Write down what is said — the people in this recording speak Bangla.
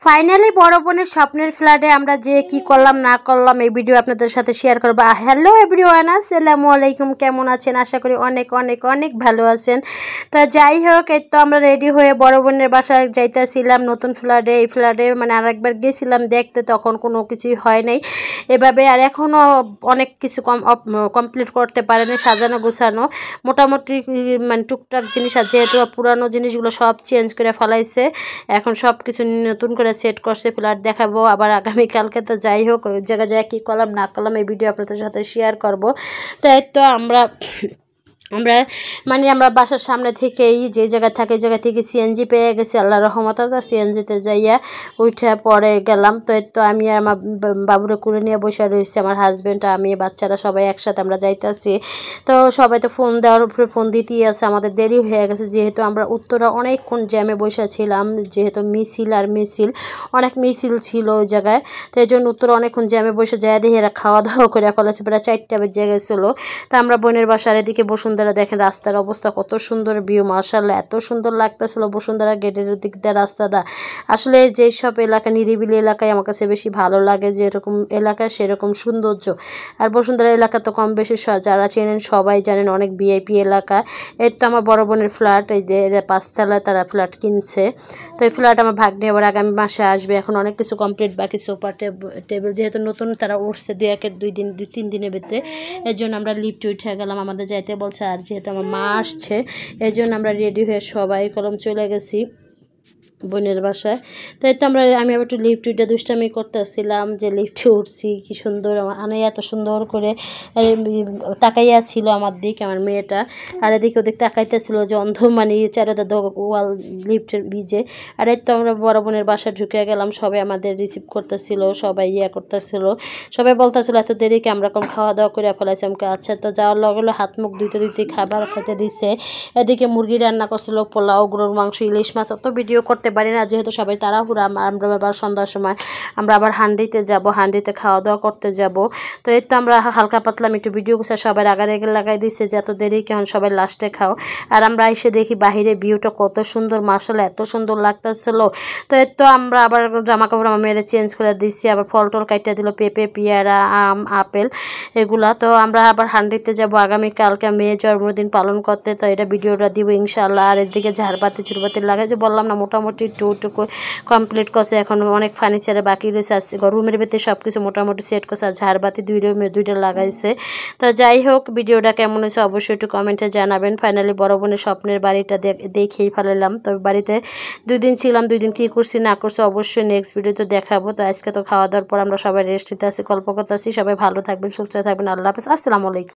ফাইনালি বড় বোনের স্বপ্নের ফ্ল্যাটে আমরা যে কি করলাম না করলাম এই ভিডিও আপনাদের সাথে শেয়ার করব। হ্যালো এভরিওয়ান, আসসালামু আলাইকুম। কেমন আছেন? আশা করি অনেক অনেক অনেক ভালো আছেন। তো যাই হোক, এই তো আমরা রেডি হয়ে বড় বোনের বাসায় যাইতেছিলাম নতুন ফ্ল্যাটে। এই ফ্ল্যাটে মানে আরেকবার গেছিলাম দেখতে, তখন কোনো কিছুই হয় নাই এভাবে, আর এখনও অনেক কিছু কমপ্লিট করতে পারেনি, সাজানো গোছানো মোটামুটি মানে টুকটাক জিনিস, আর যেহেতু পুরানো জিনিসগুলো সব চেঞ্জ করে ফেলাইছে, এখন সব কিছু নতুন করে সেট করছে। ফ্ল্যাট দেখাবো আবার আগামীকালকে। তো যাই হোক, ওই জায়গায় যায় কী করলাম না করলাম এই ভিডিও আপনাদের সাথে শেয়ার করব। তো এই তো আমরা আমরা বাসার সামনে থেকেই যে জায়গা থাকে জায়গা থেকে সিএনজি পেয়ে গেছি, আল্লাহ রহমত। তো সিএনজিতে যাইয়া উঠে পরে গেলাম। তো এই তো আমি আর আমার বাবুরে কুলে নিয়ে বসে রয়েছি, আমার হাজব্যান্ড, আমি, বাচ্চারা সবাই একসাথে আমরা যাইতেছি। তো সবাই তো ফোন দেওয়ার উপরে ফোন দিতেই আছে। আমাদের দেরি হয়ে গেছে, যেহেতু আমরা উত্তরা অনেকক্ষণ জ্যামে বসেছিলাম, যেহেতু মিছিল অনেক মিছিল ছিল ওই জায়গায়। তো এই জন্য উত্তরা অনেকক্ষণ জ্যামে বসে যায় দেখে এরা খাওয়া দাওয়া করে ফেলেছে, প্রায় 4টা বেজে গেছিলো। তো আমরা বোনের বাসার এদিকে বসুন্ধরা, দেখেন রাস্তার অবস্থা কত সুন্দর, ভিউ মাশাআল্লাহ এত সুন্দর লাগতেছিল। বসুন্ধরা গেটের দিক দিয়ে রাস্তাটা আসলে যেসব এলাকা নিরিবিলি এলাকায় আমার কাছে বেশি ভালো লাগে, যেরকম এলাকা সেরকম সৌন্দর্য। আর বসুন্ধরা এলাকা তো কম বেশি যারা চেনেন সবাই জানেন, অনেক ভিআইপি এলাকা। এই তো আমার বড় বোনের ফ্ল্যাট, এই যে 5তলায় তারা ফ্ল্যাট কিনছে। তো এই ফ্ল্যাট আমার ভাগ্নে আবার আগামী মাসে আসবে। এখন অনেক কিছু কমপ্লিট বাকি, সোফা টেবিল যেহেতু নতুন তারা উঠছে 2-3 দিনের ভিতরে, এর জন্য আমরা লিফট উঠে গেলাম, আমাদের যাইতে বলছে। আর যেহেতু আমার মা আসছে, এই জন্য আমরা রেডি হয়ে সবাই কলম চলে গেছি বোনের বাসায়। তো এই তো আমি আবার একটু লিফট উঠে দুষ্টামি করতেছিলাম যে লিফটে উঠছি, কি সুন্দর। আনে এত সুন্দর করে তাকাইয়া ছিল আমার দিক, আমার মেয়েটা, আর এদিকে ওদিক তাকাইতেছিল যে অন্ধ, মানে চারোটা ওয়াল লিফটের ভিজে। আর এই তো আমরা বড় বোনের বাসায় ঢুকে গেলাম, সবাই আমাদের রিসিভ করতেছিল, সবাই করতেছিল, সবাই বলতেছিল এত দেরিকে আমরা কম খাওয়া দাওয়া করে ফেলাইছি। আমাকে আচ্ছা। তো যাওয়ার লগে হাত মুখ ধুইতে খাবার খেতে দিচ্ছে। এদিকে মুরগি রান্না করছিল, পোলাও, গরুর মাংস, ইলিশ মাছ। অত ভিডিও করতে পারি না যেহেতু সবাই তাড়াহুড়া। আমরা আবার সন্ধ্যার সময় আমরা আবার হান্ডিতে যাব, হান্ডিতে খাওয়া দাওয়া করতে যাব। তো এই তো আমরা হালকা পাতলাম একটু ভিডিও করছে, সবাই আগে লাগাই দিচ্ছে যে এত দেরি কেমন, সবাই লাস্টে খাও। আর আমরা এসে দেখি বাহিরে ভিউটা কত সুন্দর, মাশাআল্লাহ এত সুন্দর লাগতেছিল। তো এই তো আমরা আবার জামা কাপড় আমার মেয়েরে চেঞ্জ করে দিচ্ছি, আবার ফল টল কাটিয়ে দিল, পেঁপে, পেয়ারা, আম, আপেল এগুলা। তো আমরা আবার হান্ডিতে যাব আগামীকালকে মেয়ে জন্মদিন পালন করতে। তো এটা ভিডিওটা দিব ইনশাআল্লাহ। আর এদিকে ঝাড়বাতি চুরবাতি লাগাই, যে বললাম না মোটামুটি টুকু কমপ্লিট করছে, এখন অনেক ফার্নিচারে বাকি রয়েছে। রুমের ভিতরে সব কিছু মোটামুটি সেট করছে, আর ঝাড়বাতি 2টা লাগাইছে। তো যাই হোক, ভিডিওটা কেমন হয়েছে অবশ্যই একটু কমেন্টে জানাবেন। ফাইনালি বড় বোনের স্বপ্নের বাড়িটা দেখেই ফেলালাম। তো বাড়িতে 2 দিন ছিলাম, 2 দিন কী করছি না করছি অবশ্যই নেক্সট ভিডিওতে দেখাবো। তো আজকে তো খাওয়া দাওয়ার পর আমরা সবাই রেস্ট নিতে আসি, গল্প করতে আসি। সবাই ভালো থাকবেন, সুস্থ থাকবেন, আল্লাহ হাফেজ, আসসালামু আলাইকুম।